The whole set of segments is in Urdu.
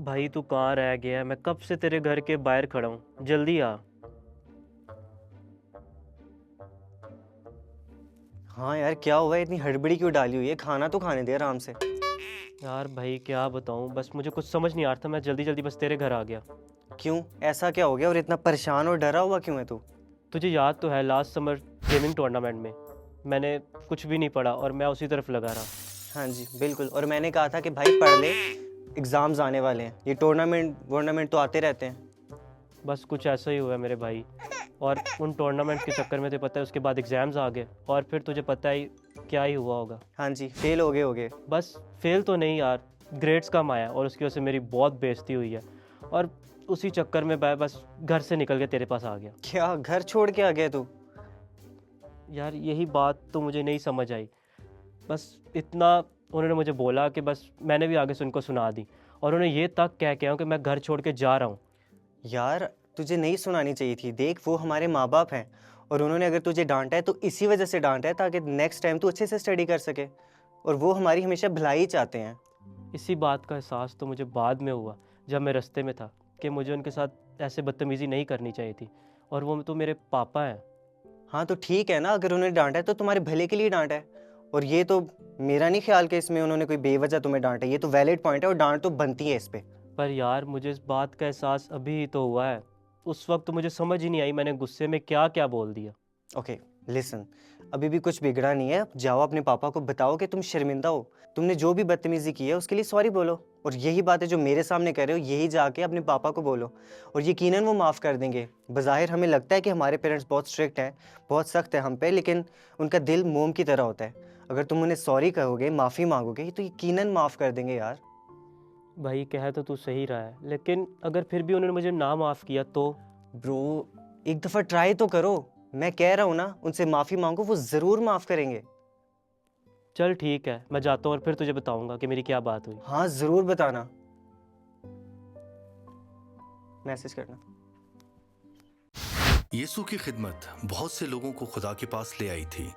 بھائی تو کہاں رہ گیا ہے؟ میں کب سے تیرے گھر کے باہر کھڑا ہوں، جلدی آ۔ ہاں یار، کیا ہوا ہے؟ اتنی ہڑبڑی کیوں ڈالی ہوئی ہے؟ کھانا تو کھانے دے آرام سے۔ یار بھائی کیا بتاؤں، بس مجھے کچھ سمجھ نہیں آ رہا تھا، میں جلدی جلدی بس تیرے گھر آ گیا۔ کیوں؟ ایسا کیا ہو گیا اور اتنا پریشان اور ڈرا ہوا کیوں ہے تو؟ تجھے یاد تو ہے لاسٹ سمر گیمنگ ٹورنامنٹ میں نے کچھ بھی نہیں پڑھا اور میں اسی طرف لگا رہا۔ ہاں جی بالکل، اور میں نے کہا تھا کہ بھائی پڑھ لے، ایگزامز آنے والے ہیں، یہ ٹورنامنٹ تو آتے رہتے ہیں۔ بس کچھ ایسا ہی ہوا ہے میرے بھائی، اور ان ٹورنامنٹ کے چکر میں تجھے پتہ ہے اس کے بعد ایگزامز آ گئے، اور پھر تجھے پتہ ہی کیا ہی ہوا ہوگا۔ ہاں جی، فیل ہوگے۔ بس فیل تو نہیں یار، گریڈز کم آیا اور اس کی وجہ سے میری بہت بےعزتی ہوئی ہے، اور اسی چکر میں میں بس گھر سے نکل کے تیرے پاس آ گیا۔ کیا گھر چھوڑ کے آ گیا تو؟ یار یہی بات تو مجھے نہیں سمجھ آئی، بس اتنا انہوں نے مجھے بولا کہ بس میں نے بھی آگے سے ان کو سنا دی، اور انہوں نے یہ تک کہہ کے کہ میں گھر چھوڑ کے جا رہا ہوں۔ یار تجھے نہیں سنانی چاہیے تھی، دیکھ وہ ہمارے ماں باپ ہیں، اور انہوں نے اگر تجھے ڈانٹا ہے تو اسی وجہ سے ڈانٹا ہے تاکہ نیکسٹ ٹائم تو اچھے سے اسٹڈی کر سکے، اور وہ ہماری ہمیشہ بھلائی چاہتے ہیں۔ اسی بات کا احساس تو مجھے بعد میں ہوا جب میں رستے میں تھا، کہ مجھے ان کے ساتھ ایسے بدتمیزی نہیں کرنی چاہیے تھی، اور وہ تو میرے پاپا ہیں۔ ہاں تو ٹھیک ہے نا، اگر انہوں نے ڈانٹا ہے تو تمہارے بھلے کے لیے ڈانٹا ہے، اور یہ تو میرا نہیں خیال کہ اس میں انہوں نے کوئی بے وجہ تمہیں ڈانٹا ہے، یہ تو ویلڈ پوائنٹ ہے اور ڈانٹ تو بنتی ہے اس پہ۔ پر یار مجھے اس بات کا احساس ابھی ہی تو ہوا ہے، اس وقت تو مجھے سمجھ ہی نہیں آئی میں نے غصے میں کیا کیا بول دیا۔ اوکے لسن، ابھی بھی کچھ بگڑا نہیں ہے، جاؤ اپنے پاپا کو بتاؤ کہ تم شرمندہ ہو، تم نے جو بھی بدتمیزی کی ہے اس کے لیے سوری بولو، اور یہی بات ہے جو میرے سامنے کر رہے ہو یہی جا کے اپنے پاپا کو بولو، اور یقیناً وہ معاف کر دیں گے۔ بظاہر ہمیں لگتا ہے کہ ہمارے پیرنٹس بہت اسٹرکٹ ہیں، بہت سخت ہیں ہم پہ، لیکن ان کا دل موم کی طرح ہوتا ہے۔ اگر تم انہیں سوری کہو گے، معافی مانگو گے، تو یقیناً معاف کر دیں گے یار۔ بھائی کہہ تو صحیح رہا ہے، لیکن اگر پھر بھی انہوں نے مجھے نہ معاف کیا تو؟ برو ایک دفعہ ٹرائی تو کرو، میں کہہ رہا ہوں نا، ان سے معافی مانگو، وہ ضرور معاف کریں گے۔ چل ٹھیک ہے، میں جاتا ہوں اور پھر تجھے بتاؤں گا کہ میری کیا بات ہوئی۔ ہاں ضرور بتانا، میسج کرنا۔ یسوع کی خدمت بہت سے لوگوں کو خدا کے پاس لے آئی تھی،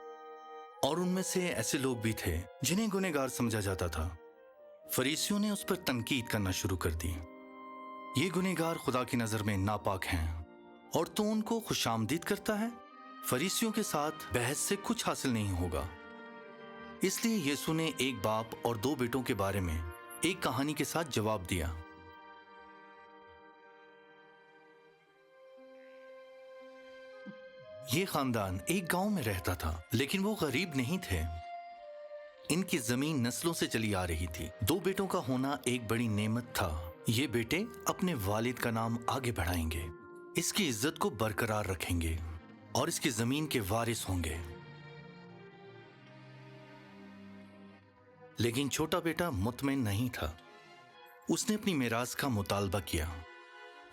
اور ان میں سے ایسے لوگ بھی تھے جنہیں گنہگار سمجھا جاتا تھا۔ فریسیوں نے اس پر تنقید کرنا شروع کر دی۔ یہ گنہگار خدا کی نظر میں ناپاک ہیں، اور تو ان کو خوش آمدید کرتا ہے؟ فریسیوں کے ساتھ بحث سے کچھ حاصل نہیں ہوگا۔ اس لیے یسوع نے ایک باپ اور دو بیٹوں کے بارے میں ایک کہانی کے ساتھ جواب دیا۔ یہ خاندان ایک گاؤں میں رہتا تھا، لیکن وہ غریب نہیں تھے۔ ان کی زمین نسلوں سے چلی آ رہی تھی۔ دو بیٹوں کا ہونا ایک بڑی نعمت تھا۔ یہ بیٹے اپنے والد کا نام آگے بڑھائیں گے، اس کی عزت کو برقرار رکھیں گے، اور اس کی زمین کے وارث ہوں گے۔ لیکن چھوٹا بیٹا مطمئن نہیں تھا۔ اس نے اپنی میراث کا مطالبہ کیا،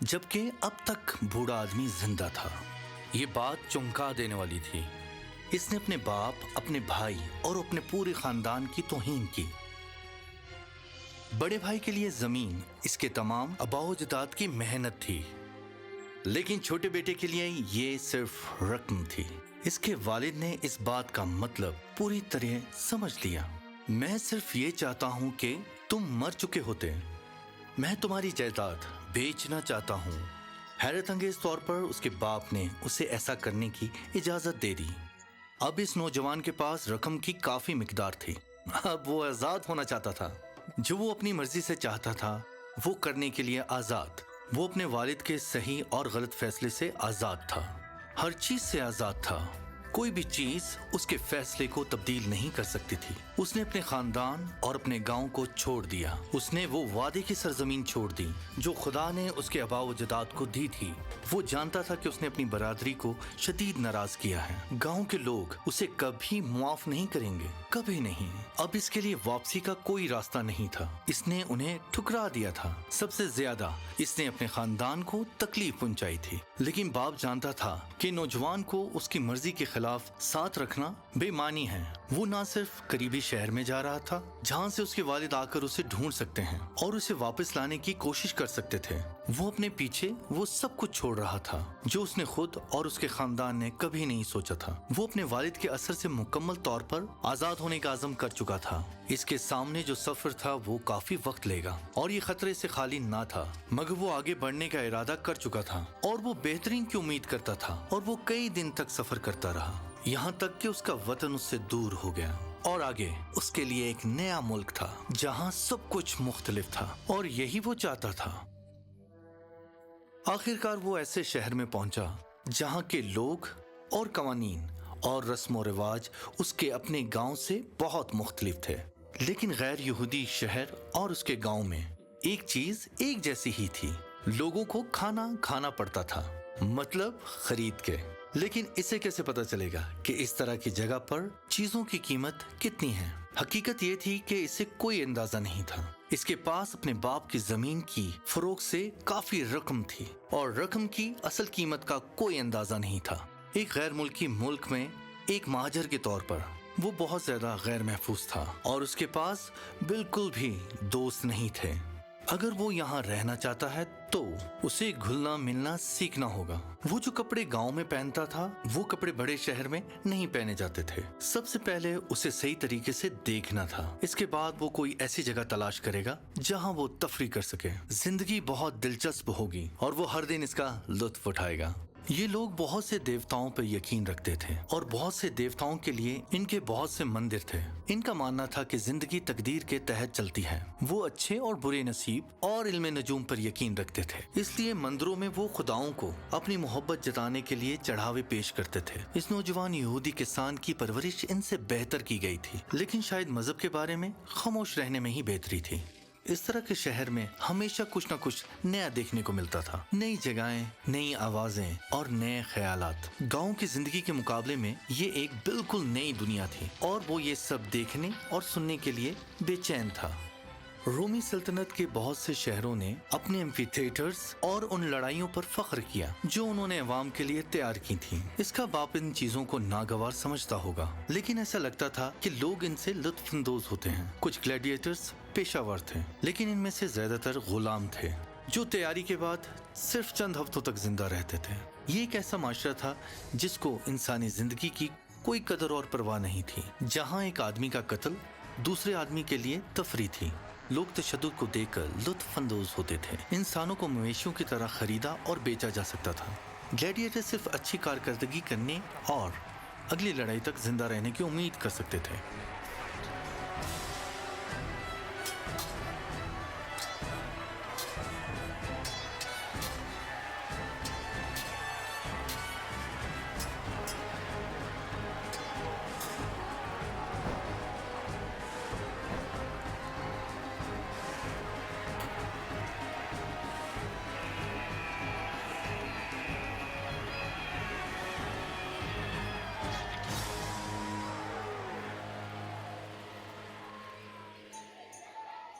جبکہ اب تک بوڑھا آدمی زندہ تھا۔ یہ بات چونکا دینے والی تھی۔ اس نے اپنے باپ، اپنے بھائی اور اپنے پورے خاندان کی توہین کی۔ بڑے بھائی کے لیے زمین اس کے تمام آباء و اجداد کی محنت تھی، لیکن چھوٹے بیٹے کے لیے یہ صرف رقم تھی۔ اس کے والد نے اس بات کا مطلب پوری طرح سمجھ لیا۔ میں صرف یہ چاہتا ہوں کہ تم مر چکے ہوتے، میں تمہاری جائیداد بیچنا چاہتا ہوں۔ حیرت انگیز طور پر اس کے باپ نے اسے ایسا کرنے کی اجازت دے دی۔ اب اس نوجوان کے پاس رقم کی کافی مقدار تھی۔ اب وہ آزاد ہونا چاہتا تھا۔ جو وہ اپنی مرضی سے چاہتا تھا وہ کرنے کے لیے آزاد۔ وہ اپنے والد کے صحیح اور غلط فیصلے سے آزاد تھا، ہر چیز سے آزاد تھا۔ کوئی بھی چیز اس کے فیصلے کو تبدیل نہیں کر سکتی تھی۔ اس نے اپنے خاندان اور اپنے گاؤں کو چھوڑ دیا۔ اس نے وہ وعدے کی سرزمین چھوڑ دی جو خدا نے اس کے آباء و اجداد کو دی تھی۔ وہ جانتا تھا کہ اس نے اپنی برادری کو شدید ناراض کیا ہے۔ گاؤں کے لوگ اسے کبھی معاف نہیں کریں گے، کبھی نہیں۔ اب اس کے لیے واپسی کا کوئی راستہ نہیں تھا۔ اس نے انہیں ٹھکرا دیا تھا۔ سب سے زیادہ اس نے اپنے خاندان کو تکلیف پہنچائی تھی، لیکن باپ جانتا تھا کہ نوجوان کو اس کی مرضی کے خلاف ساتھ رکھنا بے معنی ہے۔ وہ نہ صرف قریبی شہر میں جا رہا تھا جہاں سے اس کے والد آ کر اسے ڈھونڈ سکتے ہیں اور اسے واپس لانے کی کوشش کر سکتے تھے، وہ اپنے پیچھے وہ سب کچھ چھوڑ رہا تھا جو اس نے خود اور اس کے خاندان نے کبھی نہیں سوچا تھا۔ وہ اپنے والد کے اثر سے مکمل طور پر آزاد ہونے کا عزم کر چکا تھا۔ اس کے سامنے جو سفر تھا وہ کافی وقت لے گا اور یہ خطرے سے خالی نہ تھا، مگر وہ آگے بڑھنے کا ارادہ کر چکا تھا اور وہ بہترین کی امید کرتا تھا، اور وہ کئی دن تک سفر کرتا رہا یہاں تک کہ اس کا وطن اس سے دور ہو گیا اور آگے اس کے لیے ایک نیا ملک تھا جہاں سب کچھ مختلف تھا، اور یہی وہ چاہتا تھا۔ آخرکار وہ ایسے شہر میں پہنچا جہاں کے لوگ اور قوانین اور رسم و رواج اس کے اپنے گاؤں سے بہت مختلف تھے، لیکن غیر یہودی شہر اور اس کے گاؤں میں ایک چیز ایک جیسی ہی تھی، لوگوں کو کھانا کھانا پڑتا تھا، مطلب خرید کے۔ لیکن اسے کیسے پتا چلے گا کہ اس طرح کی جگہ پر چیزوں کی قیمت کتنی ہے؟ حقیقت یہ تھی کہ اسے کوئی اندازہ نہیں تھا۔ اس کے پاس اپنے باپ کی زمین کی فروخت سے کافی رقم تھی اور رقم کی اصل قیمت کا کوئی اندازہ نہیں تھا۔ ایک غیر ملکی ملک میں ایک مہاجر کے طور پر وہ بہت زیادہ غیر محفوظ تھا اور اس کے پاس بالکل بھی دوست نہیں تھے۔ اگر وہ یہاں رہنا چاہتا ہے تو اسے گھلنا ملنا سیکھنا ہوگا۔ وہ جو کپڑے گاؤں میں پہنتا تھا وہ کپڑے بڑے شہر میں نہیں پہنے جاتے تھے۔ سب سے پہلے اسے صحیح طریقے سے دیکھنا تھا، اس کے بعد وہ کوئی ایسی جگہ تلاش کرے گا جہاں وہ تفریح کر سکے۔ زندگی بہت دلچسپ ہوگی اور وہ ہر دن اس کا لطف اٹھائے گا۔ یہ لوگ بہت سے دیوتاؤں پر یقین رکھتے تھے اور بہت سے دیوتاؤں کے لیے ان کے بہت سے مندر تھے۔ ان کا ماننا تھا کہ زندگی تقدیر کے تحت چلتی ہے۔ وہ اچھے اور برے نصیب اور علم نجوم پر یقین رکھتے تھے، اس لیے مندروں میں وہ خداؤں کو اپنی محبت جتانے کے لیے چڑھاوے پیش کرتے تھے۔ اس نوجوان یہودی کسان کی پرورش ان سے بہتر کی گئی تھی، لیکن شاید مذہب کے بارے میں خاموش رہنے میں ہی بہتری تھی۔ اس طرح کے شہر میں ہمیشہ کچھ نہ کچھ نیا دیکھنے کو ملتا تھا، نئی جگہیں، نئی آوازیں اور نئے خیالات۔ گاؤں کی زندگی کے مقابلے میں یہ ایک بالکل نئی دنیا تھی اور وہ یہ سب دیکھنے اور سننے کے لیے بے چین تھا۔ رومی سلطنت کے بہت سے شہروں نے اپنے ایمفی تھیٹرز اور ان لڑائیوں پر فخر کیا جو انہوں نے عوام کے لیے تیار کی تھیں۔ اس کا باپ ان چیزوں کو ناگوار سمجھتا ہوگا، لیکن ایسا لگتا تھا کہ لوگ ان سے لطف اندوز ہوتے ہیں۔ کچھ گلیڈیٹرز پیشہ ور تھے، لیکن ان میں سے زیادہ تر غلام تھے جو تیاری کے بعد صرف چند ہفتوں تک زندہ رہتے تھے۔ یہ ایک ایسا معاشرہ تھا جس کو انسانی زندگی کی کوئی قدر اور پرواہ نہیں تھی، جہاں ایک آدمی کا قتل دوسرے آدمی کے لیے تفریح تھی۔ لوگ تشدد کو دیکھ کر لطف اندوز ہوتے تھے۔ انسانوں کو مویشیوں کی طرح خریدا اور بیچا جا سکتا تھا۔ گلیڈیٹر صرف اچھی کارکردگی کرنے اور اگلی لڑائی تک زندہ رہنے کی امید کر سکتے تھے۔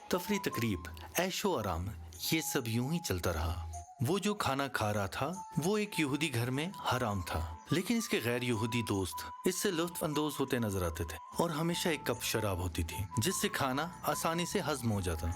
تفریح، تقریب، عیش و آرام، یہ سب یوں ہی چلتا رہا۔ وہ جو کھانا کھا رہا تھا وہ ایک یہودی گھر میں حرام تھا، لیکن اس کے غیر یہودی دوست اس سے لطف اندوز ہوتے نظر آتے تھے اور ہمیشہ ایک کپ شراب ہوتی تھی جس سے کھانا آسانی سے ہضم ہو جاتا۔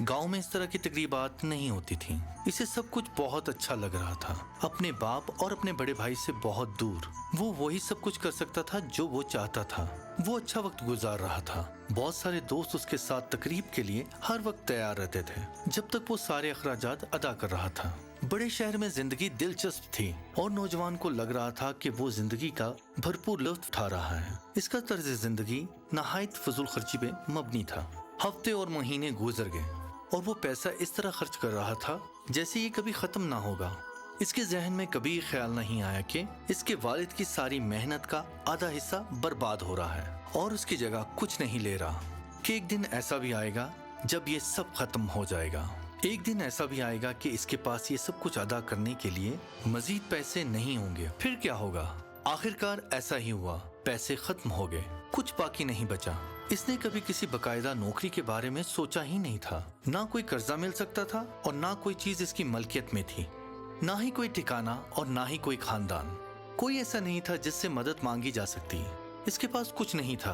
گاؤں میں اس طرح کی تقریبات نہیں ہوتی تھیں۔ اسے سب کچھ بہت اچھا لگ رہا تھا، اپنے باپ اور اپنے بڑے بھائی سے بہت دور۔ وہ وہی سب کچھ کر سکتا تھا جو وہ چاہتا تھا۔ وہ اچھا وقت گزار رہا تھا، بہت سارے دوست اس کے ساتھ تقریب کے لیے ہر وقت تیار رہتے تھے جب تک وہ سارے اخراجات ادا کر رہا تھا۔ بڑے شہر میں زندگی دلچسپ تھی اور نوجوان کو لگ رہا تھا کہ وہ زندگی کا بھرپور لطف اٹھا رہا ہے۔ اس کا طرز زندگی نہایت فضول خرچی پہ مبنی تھا۔ ہفتے اور مہینے گزر گئے اور وہ پیسہ اس طرح خرچ کر رہا تھا جیسے یہ کبھی ختم نہ ہوگا۔ اس کے ذہن میں کبھی خیال نہیں آیا کہ اس کے والد کی ساری محنت کا آدھا حصہ برباد ہو رہا ہے اور اس کی جگہ کچھ نہیں لے رہا، کہ ایک دن ایسا بھی آئے گا جب یہ سب ختم ہو جائے گا۔ ایک دن ایسا بھی آئے گا کہ اس کے پاس یہ سب کچھ ادا کرنے کے لیے مزید پیسے نہیں ہوں گے۔ پھر کیا ہوگا؟ آخرکار ایسا ہی ہوا، پیسے ختم ہو گئے، کچھ باقی نہیں بچا۔ اس نے کبھی کسی باقاعدہ نوکری کے بارے میں سوچا ہی نہیں تھا، نہ کوئی قرضہ مل سکتا تھا اور نہ کوئی چیز اس کی ملکیت میں تھی، نہ ہی کوئی ٹھکانہ اور نہ ہی کوئی خاندان۔ کوئی ایسا نہیں تھا جس سے مدد مانگی جا سکتی۔ اس کے پاس کچھ نہیں تھا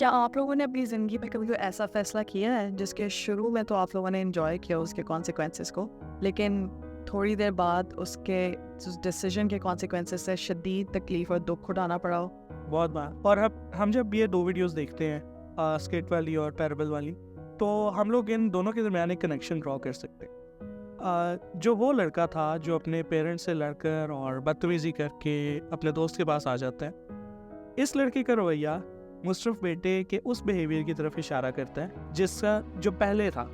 کیا آپ لوگوں نے اپنی زندگی میں کبھی کوئی ایسا فیصلہ کیا ہے جس کے شروع میں تو آپ لوگوں نے انجوائے کیا اس کے کانسیکوینسز کو، لیکن تھوڑی دیر بعد اس کے ڈیسیجن کے کانسیکوینسز سے شدید تکلیف اور دکھ اٹھانا پڑا ہو؟ بہت بار. اور اب ہم جب یہ 2 ویڈیوز دیکھتے ہیں اسکیٹ والی اور پیرابل والی، تو ہم لوگ ان دونوں کے درمیان ایک کنیکشن ڈرا کر سکتے ہیں. جو وہ لڑکا تھا جو اپنے پیرنٹس سے لڑ کر اور بدتمیزی کر کے اپنے دوست کے پاس آ جاتا ہے، اس لڑکے کا رویہ مصرف بیٹے کے اس بیہیویئر کی طرف اشارہ کرتا ہے جس کا جو پہلے تھا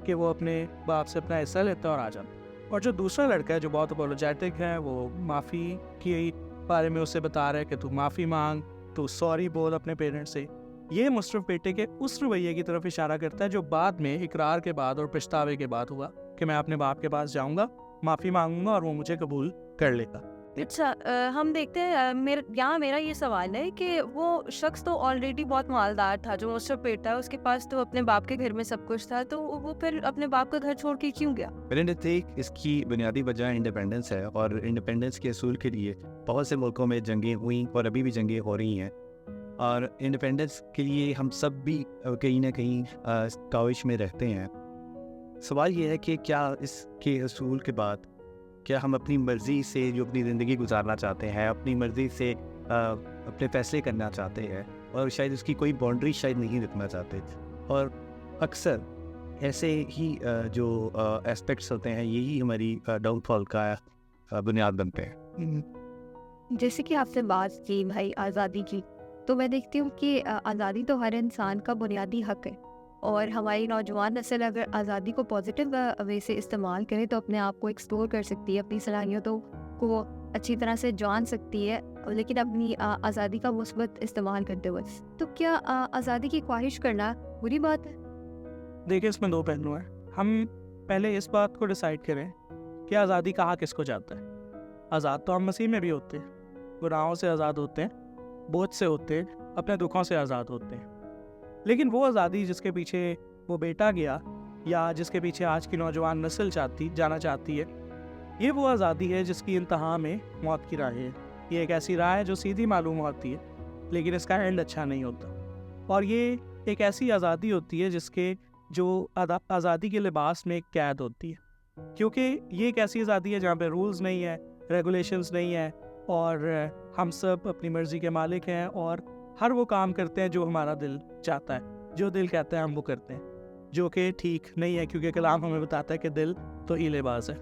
کہ وہ اپنے باپ سے اپنا حصہ لیتا ہے اور آ جاتا. اور جو دوسرا لڑکا ہے جو بہت اپولوجیٹک ہے، وہ معافی کے بارے میں اسے بتا رہا ہے کہ تو معافی مانگ، تو سوری بول اپنے پیرنٹس سے. یہ مصرف بیٹے کے اس رویے کی طرف اشارہ کرتا ہے جو بعد میں اقرار کے بعد اور پچھتاوے کے بعد ہوا کہ میں اپنے باپ کے پاس جاؤں گا، معافی مانگوں گا اور وہ مجھے قبول کر لے گا. اچھا، ہم دیکھتے ہیں یہاں میرا یہ سوال ہے کہ وہ شخص تو آلریڈی بہت مالدار تھا جو مصرف بیٹا ہے، اس کے پاس تو اپنے باپ کے گھر میں سب کچھ تھا، تو وہ پھر اپنے باپ کا گھر چھوڑ کے کیوں گیا؟ میرے نزدیک اس کی بنیادی وجہ انڈیپینڈنس ہے، اور انڈیپینڈنس کے اصول کے لیے بہت سے ملکوں میں جنگیں ہوئیں اور ابھی بھی جنگیں ہو رہی ہیں، اور انڈیپینڈنس کے لیے ہم سب بھی کہیں نہ کہیں کاوش میں رہتے ہیں. سوال یہ ہے کہ کیا اس کے اصول کے بعد کیا ہم اپنی مرضی سے جو اپنی زندگی گزارنا چاہتے ہیں، اپنی مرضی سے اپنے فیصلے کرنا چاہتے ہیں، اور شاید اس کی کوئی باؤنڈری شاید نہیں رکھنا چاہتے. اور اکثر ایسے ہی جو اسپیکٹس ہوتے ہیں یہی ہماری ڈاؤن فال کا بنیاد بنتے ہیں. جیسے کہ آپ سے بات کی بھائی آزادی کی، تو میں دیکھتی ہوں کہ آزادی تو ہر انسان کا بنیادی حق ہے، اور ہماری نوجوان نسل اگر آزادی کو پازیٹیو وے سے استعمال کرے تو اپنے آپ کو ایکسپلور کر سکتی ہے، اپنی صلاحیتوں کو اچھی طرح سے جان سکتی ہے، لیکن اپنی آزادی کا مثبت استعمال کرتے ہوئے. تو کیا آزادی کی خواہش کرنا بری بات ہے؟ دیکھیں، اس میں 2 پہلو ہیں. ہم پہلے اس بات کو ڈیسائیڈ کریں کہ آزادی کہا کس کو جاتا ہے. آزاد تو ہم مسیح میں بھی ہوتے ہیں، گناہوں سے آزاد ہوتے ہیں، بوجھ سے ہوتے ہیں، اپنے دکھوں سے آزاد ہوتے ہیں. لیکن وہ آزادی جس کے پیچھے وہ بیٹا گیا، یا جس کے پیچھے آج کی نوجوان نسل جانا چاہتی ہے، یہ وہ آزادی ہے جس کی انتہا میں موت کی راہ ہے. یہ ایک ایسی راہ ہے جو سیدھی معلوم ہوتی ہے لیکن اس کا اینڈ اچھا نہیں ہوتا. اور یہ ایک ایسی آزادی ہوتی ہے جس کے جو آزادی کے لباس میں ایک قید ہوتی ہے، کیونکہ یہ ایک ایسی آزادی ہے جہاں پہ رولز نہیں ہے، ریگولیشنز نہیں ہے، اور ہم سب اپنی مرضی کے مالک ہیں اور ہر وہ کام کرتے ہیں جو ہمارا دل چاہتا ہے. جو دل کہتا ہے ہم وہ کرتے ہیں، جو کہ ٹھیک نہیں ہے، کیونکہ کلام ہمیں بتاتا ہے کہ دل تو ہیلے باز ہے.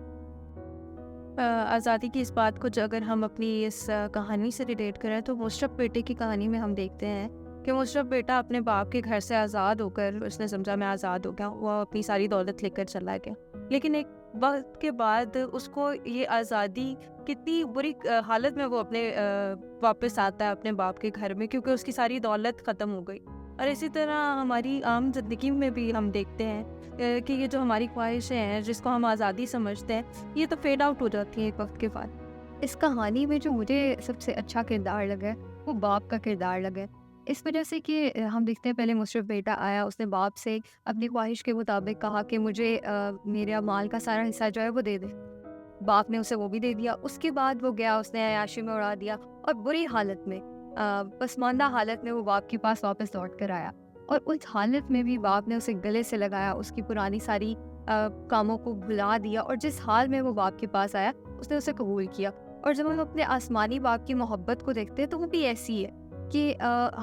آزادی کی اس بات کو اگر ہم اپنی اس کہانی سے ریلیٹ کریں تو مصرف بیٹے کی کہانی میں ہم دیکھتے ہیں کہ مصرف بیٹا اپنے باپ کے گھر سے آزاد ہو کر اس نے سمجھا میں آزاد ہو گیا، وہ اپنی ساری دولت لے کر چلا گیا. لیکن ایک وقت کے بعد اس کو یہ آزادی کتنی بری حالت میں وہ اپنے واپس آتا ہے اپنے باپ کے گھر میں، کیونکہ اس کی ساری دولت ختم ہو گئی. اور اسی طرح ہماری عام زندگی میں بھی ہم دیکھتے ہیں کہ یہ جو ہماری خواہشیں ہیں جس کو ہم آزادی سمجھتے ہیں، یہ تو فیڈ آؤٹ ہو جاتی ہیں ایک وقت کے بعد. اس کہانی میں جو مجھے سب سے اچھا کردار لگا ہے وہ باپ کا کردار لگا ہے، اس وجہ سے کہ ہم دیکھتے ہیں پہلے مصرف بیٹا آیا، اس نے باپ سے اپنی خواہش کے مطابق کہا کہ مجھے میرا مال کا سارا حصہ جو ہے وہ دے دے. باپ نے اسے وہ بھی دے دیا. اس کے بعد وہ گیا، اس نے عیاشی میں اڑا دیا، اور بری حالت میں، پسماندہ حالت میں وہ باپ کے پاس واپس لوٹ کر آیا. اور اس حالت میں بھی باپ نے اسے گلے سے لگایا، اس کی پرانی ساری کاموں کو بھلا دیا، اور جس حال میں وہ باپ کے پاس آیا اس نے اسے قبول کیا. اور جب ہم اپنے آسمانی باپ کی محبت کو دیکھتے ہیں تو وہ بھی ایسی ہے کہ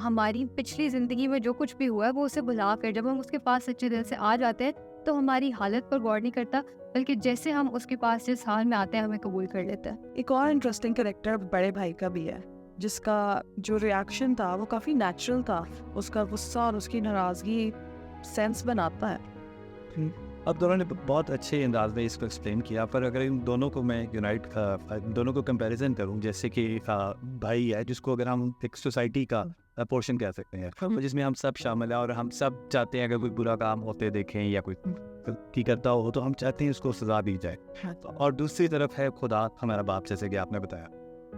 ہماری پچھلی زندگی میں جو کچھ بھی ہوا ہے وہ اسے بھلا کر جب ہم اس کے پاس سچے دل سے آ جاتے ہیں تو ہماری حالت پر غور نہیں کرتا، بلکہ جیسے ہم اس کے پاس جس حال میں آتے ہیں ہمیں قبول کر لیتا ہے. ایک اور انٹرسٹنگ کریکٹر بڑے بھائی کا بھی ہے جس کا جو ریاکشن تھا وہ کافی نیچرل تھا. اس کا غصہ اور اس کی ناراضگی سینس بناتا ہے. اب دونوں نے بہت اچھے انداز میں اس کو ایکسپلین کیا، پر اگر ان دونوں کو میں دونوں کو کمپیریزن کروں، جیسے کہ بھائی ہے جس کو اگر ہم ایک سوسائٹی کا پورشن کہہ سکتے ہیں، جس میں ہم سب شامل ہیں اور ہم سب چاہتے ہیں اگر کوئی برا کام ہوتے دیکھیں یا کوئی کی کرتا ہو تو ہم چاہتے ہیں اس کو سزا دی جائے. اور دوسری طرف ہے خدا ہمارا باپ، جیسے کہ آپ نے بتایا.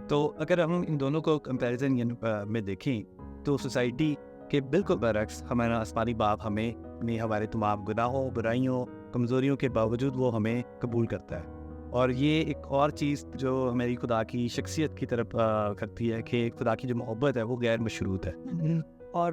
تو اگر ہم ان دونوں کو کمپیریزن میں دیکھیں تو سوسائٹی کے بالکل برعکس ہمارا آسمانی باپ ہمیں ہمارے تمام گناہوں، برائیوں، کمزوریوں کے باوجود وہ ہمیں قبول کرتا ہے. اور یہ ایک اور چیز جو ہماری خدا کی شخصیت کی طرف کرتی ہے کہ خدا کی جو محبت ہے وہ غیر مشروط ہے. اور